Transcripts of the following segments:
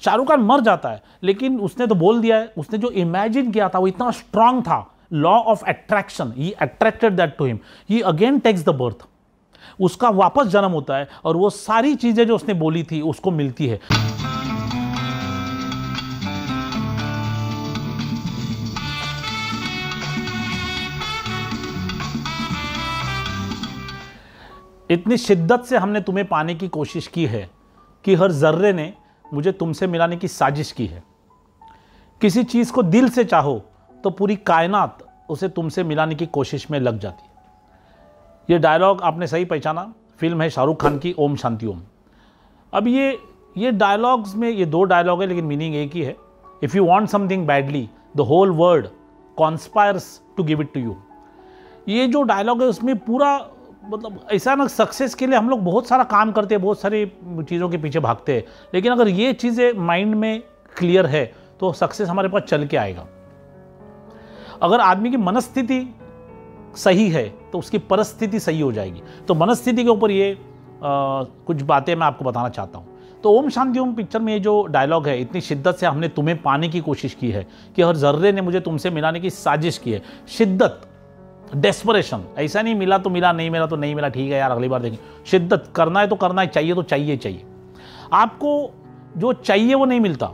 शाहरुख खान मर जाता है, लेकिन उसने तो बोल दिया है, उसने जो इमेजिन किया था वो इतना स्ट्रांग था, law of attraction, he attracted that to him, he again takes the birth, उसका वापस जन्म होता है और वो सारी चीजें जो उसने बोली थी उसको मिलती है। इतनी शिद्दत से हमने तुम्हें पाने की कोशिश की है कि हर जर्रे ने मुझे तुमसे मिलाने की साजिश की है। किसी चीज को दिल से चाहो तो पूरी कायनात उसे तुमसे मिलाने की कोशिश में लग जाती है। ये डायलॉग आपने सही पहचाना, फिल्म है शाहरुख खान की ओम शांति ओम। अब ये डायलॉग्स में ये दो डायलॉग है लेकिन मीनिंग एक ही है। If you want something badly the whole world conspires to give it to you. ये जो डायलॉग है उसमें पूरा मतलब ऐसा ना, सक्सेस के लिए हम लोग बहुत सारा काम करते हैं, बहुत सारी चीज़ों के पीछे भागते हैं, लेकिन अगर ये चीज़ें माइंड में क्लियर है तो सक्सेस हमारे पास चल के आएगा। अगर आदमी की मनस्थिति सही है तो उसकी परिस्थिति सही हो जाएगी। तो मनस्थिति के ऊपर ये कुछ बातें मैं आपको बताना चाहता हूँ। तो ओम शांति ओम पिक्चर में ये जो डायलॉग है, इतनी शिद्दत से हमने तुम्हें पाने की कोशिश की है कि हर जर्रे ने मुझे तुमसे मिलाने की साजिश की है। शिद्दत, डेस्परेशन, ऐसा नहीं मिला तो मिला, नहीं मिला तो नहीं मिला, ठीक है यार अगली बार देखेंगे। शिद्दत, करना है तो करना है, चाहिए तो चाहिए चाहिए। आपको जो चाहिए वो नहीं मिलता,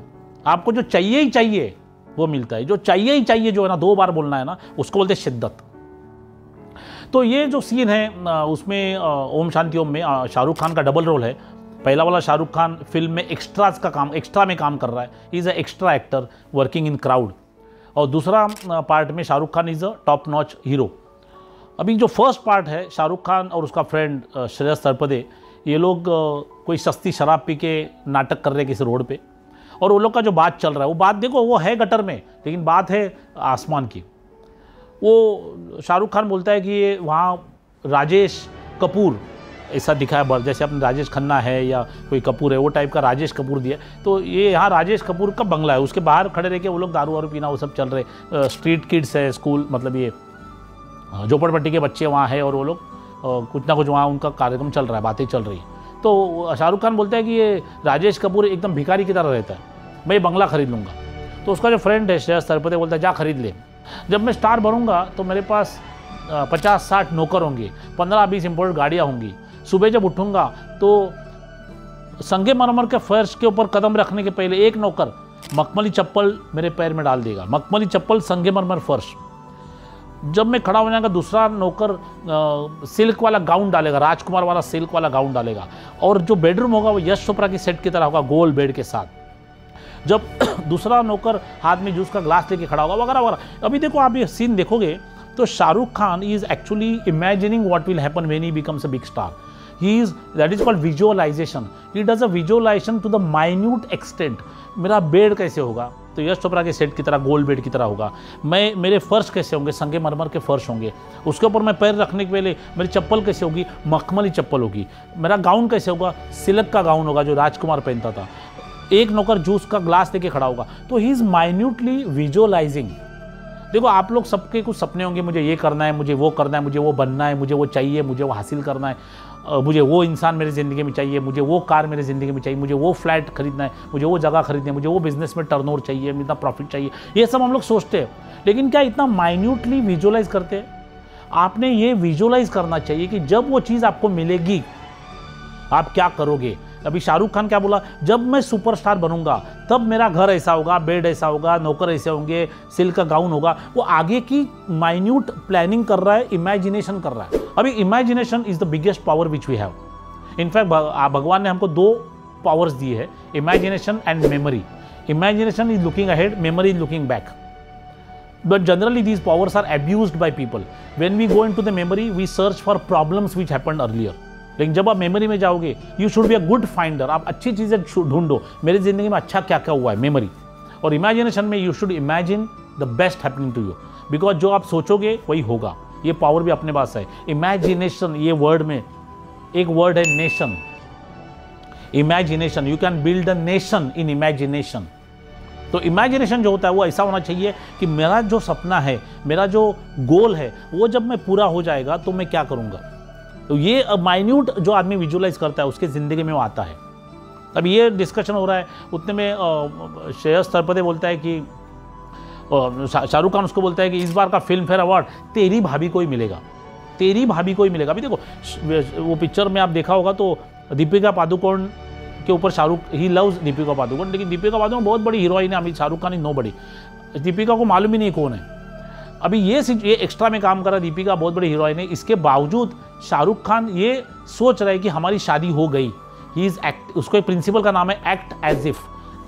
आपको जो चाहिए ही चाहिए वो मिलता है। जो चाहिए ही चाहिए जो है ना, 2 बार बोलना है ना, उसको बोलते हैं शिद्दत। तो ये जो सीन है उसमें ओम शांति ओम में शाहरुख खान का डबल रोल है। पहला वाला शाहरुख खान फिल्म में एक्स्ट्रा में काम कर रहा है, is a extra actor working in crowd. और दूसरा पार्ट में Shahrukh Khan is a top notch hero. अभी जो फर्स्ट पार्ट है, शाहरुख खान और उसका फ्रेंड श्रेयस तरपदे, ये लोग कोई सस्ती शराब पी के नाटक कर रहे हैं किसी रोड पे, और वो लोग का जो बात चल रहा है वो बात देखो, वो है गटर में लेकिन बात है आसमान की। वो शाहरुख खान बोलता है कि ये वहाँ राजेश कपूर ऐसा दिखाया, जैसे अपने राजेश खन्ना है या कोई कपूर है, वो टाइप का राजेश कपूर दिया। तो ये यहाँ राजेश कपूर का बंगला है, उसके बाहर खड़े रह के वो लोग दारू वारू पीना वो सब चल रहे। स्ट्रीट किड्स है, स्कूल मतलब ये झोपड़पट्टी के बच्चे वहाँ है, और वो लोग कुछ ना कुछ वहाँ उनका कार्यक्रम चल रहा है, बातें चल रही है। तो शाहरुख खान बोलता है कि ये राजेश कपूर एकदम भिखारी की तरह रहता है, मैं ये बंगला खरीद लूँगा। तो उसका जो फ्रेंड है श्रेयस तरपदे बोलता है जा खरीद ले, जब मैं स्टार बनूंगा तो मेरे पास 50-60 नौकर होंगे, 15-20 इम्पोर्टेड गाड़ियाँ होंगी। सुबह जब उठूंगा तो संगमरमर के फर्श के ऊपर कदम रखने के पहले एक नौकर मखमली चप्पल मेरे पैर में डाल देगा, मखमली चप्पल, संगमरमर फर्श। जब मैं खड़ा हो जाऊंगा दूसरा नौकर सिल्क वाला गाउन डालेगा, राजकुमार वाला सिल्क वाला गाउन डालेगा, और जो बेडरूम होगा वो यश चोपड़ा की सेट की तरह होगा, गोल बेड के साथ। जब दूसरा नौकर हाथ में जूस का ग्लास लेके खड़ा होगा, वगैरह वगैरह। अभी देखो आप ये सीन देखोगे तो Shahrukh Khan is actually imagining what will happen when he becomes a big star. That is called visualisation. He does a visualisation to the minute extent. मेरा बेड कैसे होगा तो यश चोपड़ा के सेट की तरह गोल बेड की तरह होगा। मेरे फर्श कैसे होंगे, संगमरमर के फर्श होंगे। उसके ऊपर मैं पैर रखने के पहले मेरी चप्पल कैसे होगी, मखमली चप्पल होगी। मेरा गाउन कैसे होगा, सिल्क का गाउन होगा जो राजकुमार पहनता था। एक नौकर जूस का ग्लास लेके खड़ा होगा। तो ही इज माइन्यूटली विजुअलाइजिंग। देखो आप लोग सबके कुछ सपने होंगे, मुझे ये करना है, मुझे वो करना है, मुझे वो बनना है, मुझे वो चाहिए, मुझे वो हासिल करना है, मुझे वो इंसान मेरी ज़िंदगी में चाहिए, मुझे वो कार मेरी ज़िंदगी में चाहिए, मुझे वो फ्लैट खरीदना है, मुझे वो जगह खरीदनी है, मुझे वो बिजनेस में टर्नओवर चाहिए, इतना प्रॉफिट चाहिए। ये सब हम लोग सोचते हैं, लेकिन क्या इतना माइन्यूटली विजुअलाइज करते हैं? आपने ये विजुअलाइज करना चाहिए कि जब वो चीज़ आपको मिलेगी आप क्या करोगे। अभी शाहरुख खान क्या बोला, जब मैं सुपरस्टार बनूंगा तब मेरा घर ऐसा होगा, बेड ऐसा होगा, नौकर ऐसे होंगे, सिल्क का गाउन होगा। वो आगे की माइन्यूट प्लानिंग कर रहा है, इमेजिनेशन कर रहा है। अभी imagination is the biggest power which we have. In fact भगवान ने हमको 2 पावर्स दी है, imagination and memory. Imagination is looking ahead, memory is looking back. But generally these powers are abused by people. When we go into the memory, we search for problems which happened earlier. लेकिन जब आप memory में जाओगे, you should be a good finder. आप अच्छी चीज़ें ढूंढो, मेरी जिंदगी में अच्छा क्या क्या हुआ है, मेमोरी। और इमेजिनेशन में you should imagine the best happening to you, because जो आप सोचोगे वही होगा। ये पावर भी अपने पास है। इमेजिनेशन, ये वर्ड में एक वर्ड है nation. Imagination, you can build a nation in imagination. तो इमेजिनेशन जो होता है वो ऐसा होना चाहिए कि मेरा जो सपना है, मेरा जो गोल है, वो जब मैं पूरा हो जाएगा तो मैं क्या करूँगा। तो ये माइन्यूट जो आदमी विजुअलाइज करता है उसके ज़िंदगी में वो आता है। अब ये डिस्कशन हो रहा है, उतने में श्रेयस तलपदे बोलता है कि शाहरुख खान उसको बोलता है कि इस बार का फिल्म फेयर अवार्ड तेरी भाभी को ही मिलेगा, तेरी भाभी को ही मिलेगा। अभी देखो वो पिक्चर में आप देखा होगा तो दीपिका पादुकोण के ऊपर शाहरुख, ही लव्स दीपिका पादुकोण, लेकिन दीपिका पादुकोण बहुत बड़ी हीरोइन है, अभी शाहरुख खान ही नो बड़ी, दीपिका को मालूम ही नहीं कौन है। अभी ये एक्स्ट्रा में काम कर रहा है, दीपिका बहुत बड़ी हीरोइन है, इसके बावजूद शाहरुख खान ये सोच रहा है कि हमारी शादी हो गई। ही इज एक्ट, उसको एक प्रिंसिपल का नाम है act as if,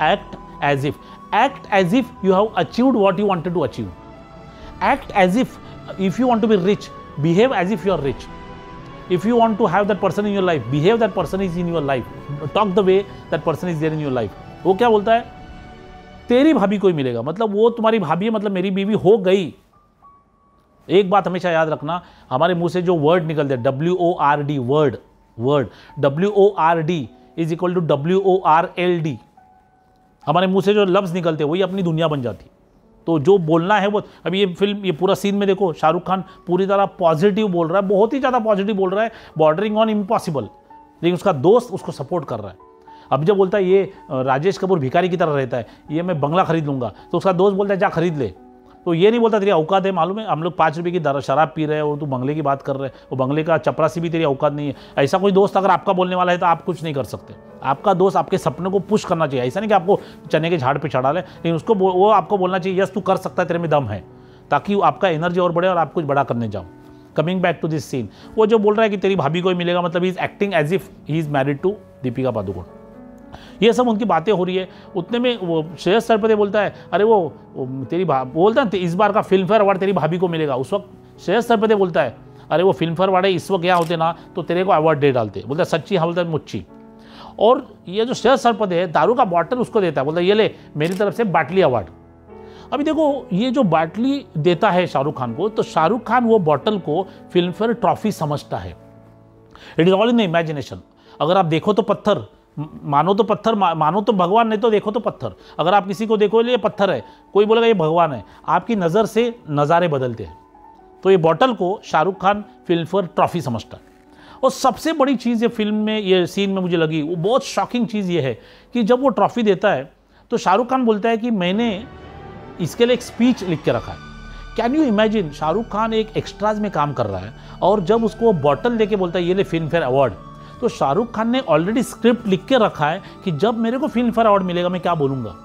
act as if, act as if you have achieved what you wanted to achieve, act as if you want to be rich, behave as if you are rich. If you want to have that person in your life, behave that person is in your life. Talk the way that person is there in your life. वो क्या बोलता है, तेरी भाभी को ही मिलेगा, मतलब वो तुम्हारी भाभी है, मतलब मेरी बीवी हो गई। एक बात हमेशा याद रखना, हमारे मुंह से जो वर्ड निकलते हैं WORD, word WORD is equal to WORLD, हमारे मुंह से जो लफ्ज निकलते हैं वही अपनी दुनिया बन जाती। तो जो बोलना है वो, अभी ये फिल्म, ये पूरा सीन में देखो शाहरुख खान पूरी तरह पॉजिटिव बोल रहा है, बहुत ही ज़्यादा पॉजिटिव बोल रहा है, बॉर्डरिंग ऑन इम्पॉसिबल, लेकिन उसका दोस्त उसको सपोर्ट कर रहा है। अब जब बोलता है ये राजेश कपूर भिखारी की तरह रहता है, ये मैं बंगला खरीद लूँगा, तो उसका दोस्त बोलता है जा खरीद ले। तो ये नहीं बोलता तेरी औकात है, मालूम है हम लोग 5 रुपये की शराब पी रहे हैं और तू बंगले की बात कर रहे हैं, वो बंगले का चपरासी भी तेरी औकात नहीं है। ऐसा कोई दोस्त अगर आपका बोलने वाला है तो आप कुछ नहीं कर सकते। आपका दोस्त आपके सपनों को पुश करना चाहिए, ऐसा नहीं कि आपको चने के झाड़ पे चढ़ा ले, लेकिन उसको वो आपको बोलना चाहिए यस तू कर सकता है, तेरे में दम है, ताकि आपका एनर्जी और बढ़े और आप कुछ बड़ा करने जाओ। Coming back to this scene, वो जो बोल रहा है कि तेरी भाभी को ही मिलेगा, मतलब he is acting as if he is married to Deepika Padukone. ये सब उनकी बातें हो रही है। उतने में वो श्रेयस तलपदे बोलता है अरे वो तेरी बोलता है इस बार का फिल्म फेयर अवार्ड तेरी भाभी को मिलेगा। उस वक्त श्रेयस तलपदे बोलता है अरे वो फिल्म फेयर अवार्ड है, इस वक्त यहाँ होते ना तो तेरे को अवार्ड दे डालते। बोलता है सच्ची, हाँ बोलता है मुच्ची। और ये जो श्रेयस तलपदे है दारू का बॉटल उसको देता है, बोलता है ये ले मेरी तरफ से बाटली अवार्ड। अभी देखो ये जो बाटली देता है शाहरुख खान को, तो शाहरुख खान वो बॉटल को फिल्म फेयर ट्रॉफी समझता है। It is all in the imagination. अगर आप देखो तो पत्थर, मानो तो पत्थर, मानो तो भगवान, नहीं तो देखो तो पत्थर। अगर आप किसी को देखो ये पत्थर है, कोई बोलेगा ये भगवान है, आपकी नज़र से नज़ारे बदलते हैं। तो ये बॉटल को Shahrukh Khan film fair trophy समझता है। और सबसे बड़ी चीज़ ये फिल्म में, ये सीन में मुझे लगी, वो बहुत शॉकिंग चीज़ ये है कि जब वो ट्रॉफी देता है तो शाहरुख खान बोलता है कि मैंने इसके लिए एक स्पीच लिख के रखा है। Can you imagine, Shahrukh Khan एक एक्स्ट्राज में काम कर रहा है और जब उसको वो बॉटल देके बोलता है ये ले फिल्म फेयर अवार्ड, तो शाहरुख खान ने ऑलरेडी स्क्रिप्ट लिख के रखा है कि जब मेरे को फिल्म फेयर अवार्ड मिलेगा मैं क्या बोलूँगा।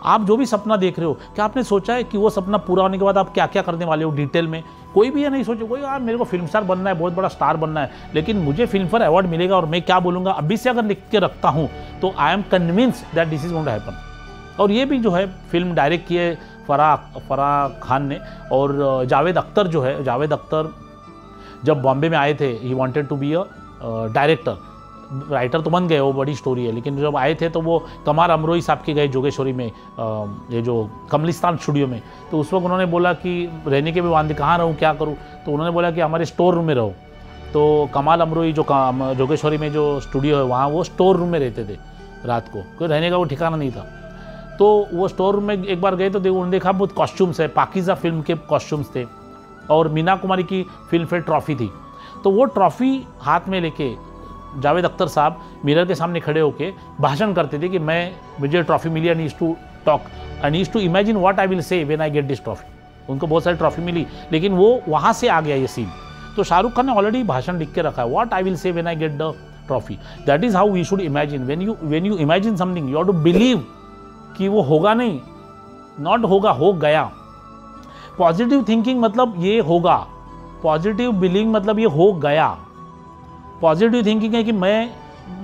आप जो भी सपना देख रहे हो, क्या आपने सोचा है कि वो सपना पूरा होने के बाद आप क्या क्या करने वाले हो डिटेल में? कोई भी ये नहीं सोचे, कोई यार मेरे को फिल्म स्टार बनना है, बहुत बड़ा स्टार बनना है, लेकिन मुझे फिल्म फेयर अवार्ड मिलेगा और मैं क्या बोलूँगा अभी से अगर लिख के रखता हूँ तो I am convinced that this is going to happen. और ये भी जो है फिल्म डायरेक्ट की है फराह खान ने। और जावेद अख्तर जो है, जावेद अख्तर जब बॉम्बे में आए थे, he wanted to be a director, writer तो बन गए, वो बड़ी स्टोरी है, लेकिन जब आए थे तो वो कमाल अमरोही साहब के गए जोगेश्वरी में, ये जो कमलिस्तान स्टूडियो में। तो उस वक्त उन्होंने बोला कि रहने के भी वांदे, कहाँ रहूँ क्या करूँ, तो उन्होंने बोला कि हमारे स्टोर रूम में रहो। तो कमाल अमरोही जो जोगेश्वरी में जो स्टूडियो है वहाँ वो स्टोर रूम में रहते थे रात को, कोई रहने का वो ठिकाना नहीं था। तो वो स्टोर रूम में एक बार गए तो उन्होंने देखा बहुत कॉस्ट्यूम्स है, पाकीज़ा फिल्म के कॉस्ट्यूम्स थे और मीना कुमारी की फिल्म फेयर ट्रॉफी थी। तो वो ट्रॉफी हाथ में लेके जावेद अख्तर साहब मिरर के सामने खड़े होके भाषण करते थे कि मुझे ट्रॉफी मिली, I need to talk, I need to imagine what I will say when I get this trophy. उनको बहुत सारी ट्रॉफी मिली, लेकिन वो वहाँ से आ गया ये सीन। तो शाहरुख खान ने ऑलरेडी भाषण लिख के रखा है, what I will say when I get the trophy. That is how we should imagine. When you imagine something you have to believe कि वो होगा नहीं, नॉट होगा, हो गया। पॉजिटिव थिंकिंग मतलब ये होगा, पॉजिटिव बिलीविंग मतलब ये हो गया। पॉजिटिव थिंकिंग है कि मैं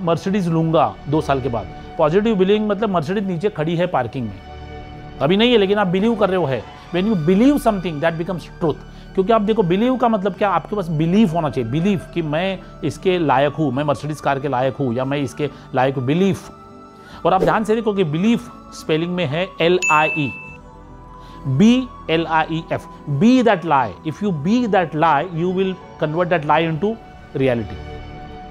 मर्सिडीज लूँगा 2 साल के बाद। पॉजिटिव बिलीविंग मतलब मर्सिडीज नीचे खड़ी है पार्किंग में, अभी नहीं है लेकिन आप बिलीव कर रहे हो है। When you believe something that becomes truth. क्योंकि आप देखो बिलीव का मतलब क्या, आपके पास बिलीव होना चाहिए, बिलीव कि मैं इसके लायक हूँ, मैं मर्सिडीज कार के लायक हूँ या मैं इसके लायक हूँ, बिलीफ। और आप ध्यान से देखो कि बिलीफ स्पेलिंग में है LIE, BLIEF, be that lie. If you be that lie you will convert that lie into reality.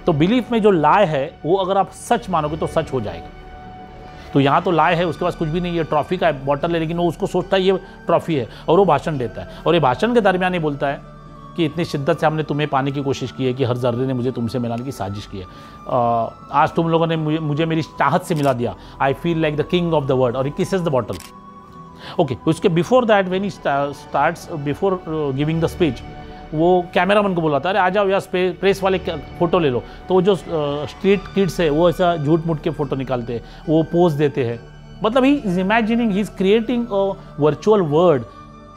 तो बिलीफ में जो लाए है वो अगर आप सच मानोगे तो सच हो जाएगा। तो यहाँ तो लाए है, उसके पास कुछ भी नहीं है, ट्रॉफी का बॉटल है, लेकिन वो उसको सोचता है ये ट्रॉफी है और वो भाषण देता है। और ये भाषण के दरमियान ही बोलता है कि इतनी शिद्दत से हमने तुम्हें पाने की कोशिश की है कि हर जर्रे ने मुझे तुमसे मिलाने की साजिश की है। आज तुम लोगों ने मुझे मेरी चाहत से मिला दिया। I feel like the king of the world, और ही किसेस द बॉटल। ओके, उसके before that when he starts, before giving the speech, वो कैमरामैन को बोला था, अरे आ जाओ यार प्रेस वाले फ़ोटो ले लो। तो वो जो स्ट्रीट किड्स है वो ऐसा झूठ मूठ के फ़ोटो निकालते हैं, वो पोज देते हैं। मतलब he is imagining, he is creating a virtual world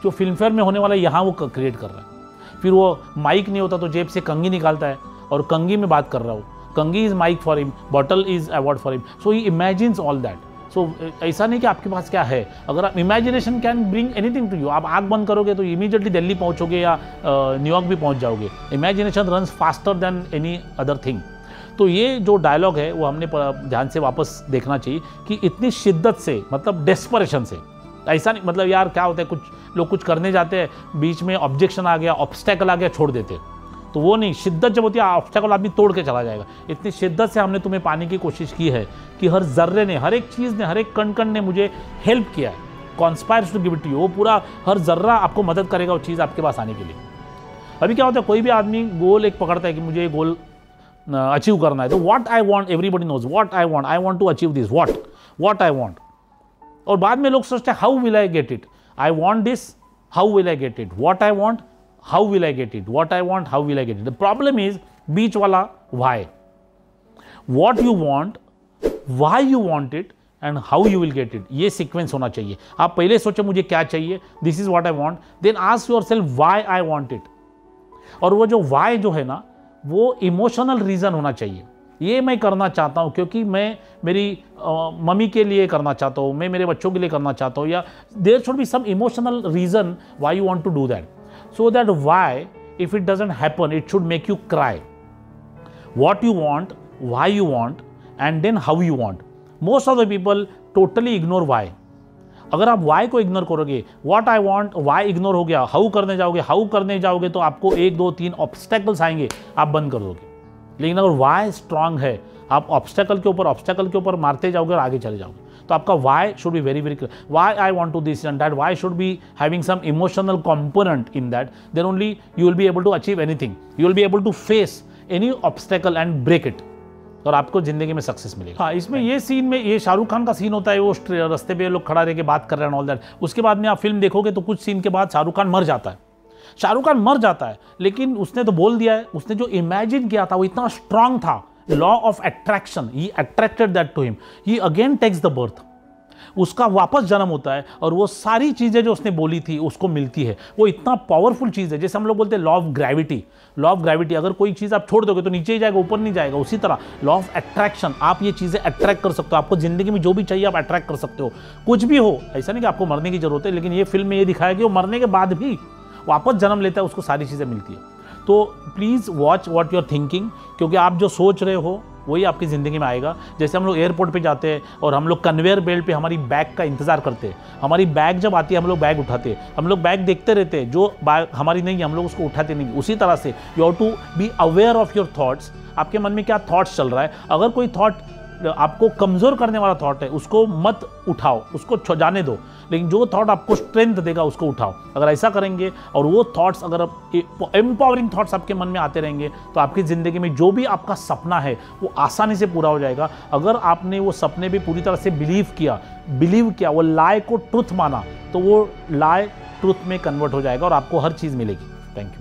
जो फिल्म फेयर में होने वाला है यहाँ वो क्रिएट कर रहा है। फिर वो माइक नहीं होता तो जेब से कंघी निकालता है और कंघी में बात कर रहा हो। कंघी is mic for him, bottle is award for him. So he imagines all that. So ऐसा नहीं कि आपके पास क्या है, अगर आप imagination can bring anything to you. आप आँख बंद करोगे तो इमीडिएटली दिल्ली पहुँचोगे या न्यूयॉर्क भी पहुँच जाओगे। Imagination runs faster than any other thing. तो ये जो डायलॉग है वो हमने ध्यान से वापस देखना चाहिए कि इतनी शिद्दत से, मतलब डेस्परेशन से, ऐसा नहीं मतलब यार क्या होता है, कुछ लोग कुछ करने जाते हैं, बीच में ऑब्जेक्शन आ गया, ऑब्स्टेकल आ गया, छोड़ देते। तो वो नहीं, शिद्दत जब होती है ऑब्स्टेकल आदमी तोड़ के चला जाएगा। इतनी शिद्दत से हमने तुम्हें पाने की कोशिश की है कि हर जर्रे ने, हर एक चीज़ ने, हर एक कण कण ने मुझे हेल्प किया है। Conspires to give it to you. वो पूरा हर जर्रा आपको मदद करेगा वो चीज़ आपके पास आने के लिए। अभी क्या होता है, कोई भी आदमी गोल एक पकड़ता है कि मुझे ये गोल अचीव करना है, तो what I want, everybody knows what I want to achieve this, what I want. और बाद में लोग सोचते हैं how will I get it, I want this, how will I get it, what I want, how will I get it, what I want, how will I get it. The problem is बीच वाला why, what you want, why you want it and how you will get it. ये sequence होना चाहिए। आप पहले सोचो मुझे क्या चाहिए, this is what I want, then ask yourself why I want it. और वो जो व्हाई जो है ना, वो इमोशनल रीजन होना चाहिए। ये मैं करना चाहता हूँ क्योंकि मैं मेरी मम्मी के लिए करना चाहता हूँ, मैं मेरे बच्चों के लिए करना चाहता हूँ, या there should be some emotional reason why you want to do that. So that why, if it doesn't happen, it should make you cry. What you want, why you want and then how you want. Most of the people totally ignore why. अगर आप why को इग्नोर करोगे, what I want, why ignore हो गया, how करने जाओगे तो आपको 1 2 3 ऑब्स्टेकल्स आएंगे, आप बंद कर दोगे। लेकिन अगर वाई स्ट्रांग है, आप ऑब्स्टेकल के ऊपर मारते जाओगे और आगे चले जाओगे। तो आपका why should be very very clear. Why I want to this and that, why should be having some emotional component in that, then only you will be able to achieve anything, you will be able to face any obstacle and break it, और आपको जिंदगी में success मिलेगा। हाँ, इसमें ये scene में ये शाहरुख खान का सीन होता है, वो रास्ते पे लोग खड़ा रह के बात कर रहे हैं ऑल दैट। उसके बाद में आप फिल्म देखोगे तो कुछ सीन के बाद शाहरुख खान मर जाता है। लेकिन उसने तो बोल दिया है, उसने जो इमेजिन किया था वो इतना स्ट्रांग था, law of attraction, he attracted that to him, he again takes the birth. उसका वापस जन्म होता है और वो सारी चीज़ें जो उसने बोली थी उसको मिलती है। वो इतना पावरफुल चीज़ है, जैसे हम लोग बोलते हैं लॉ ऑफ ग्रेविटी। अगर कोई चीज़ आप छोड़ दोगे तो नीचे ही जाएगा, ऊपर नहीं जाएगा। उसी तरह लॉ ऑफ अट्रैक्शन, आप ये चीज़ें अट्रैक्ट कर सकते हो। आपको ज़िंदगी में जो भी चाहिए आप अट्रैक्ट कर सकते हो, कुछ भी हो। ऐसा नहीं कि आपको मरने की जरूरत है, लेकिन ये फिल्म में ये दिखाया कि वो मरने के बाद भी वापस जन्म लेता है, उसको सारी चीज़ें मिलती है। तो please watch what you are thinking, क्योंकि आप जो सोच रहे हो वही आपकी ज़िंदगी में आएगा। जैसे हम लोग एयरपोर्ट पे जाते हैं और हम लोग कन्वेयर बेल्ट पे हमारी बैग का इंतज़ार करते हैं। हमारी बैग जब आती है हम लोग बैग उठाते हैं, हम लोग बैग देखते रहते हैं, जो बैग हमारी नहीं है हम लोग उसको उठाते नहीं। उसी तरह से you have to be aware of your thoughts. आपके मन में क्या थॉट्स चल रहा है। अगर कोई थॉट आपको कमज़ोर करने वाला थॉट है उसको मत उठाओ, उसको जाने दो। लेकिन जो थॉट आपको स्ट्रेंथ देगा उसको उठाओ। अगर ऐसा करेंगे और वो थॉट्स, अगर एम्पावरिंग थॉट्स आपके मन में आते रहेंगे, तो आपकी ज़िंदगी में जो भी आपका सपना है वो आसानी से पूरा हो जाएगा। अगर आपने वो सपने भी पूरी तरह से बिलीव किया, वो लाई को ट्रुथ माना, तो वो लाई ट्रुथ में कन्वर्ट हो जाएगा और आपको हर चीज़ मिलेगी। Thank you.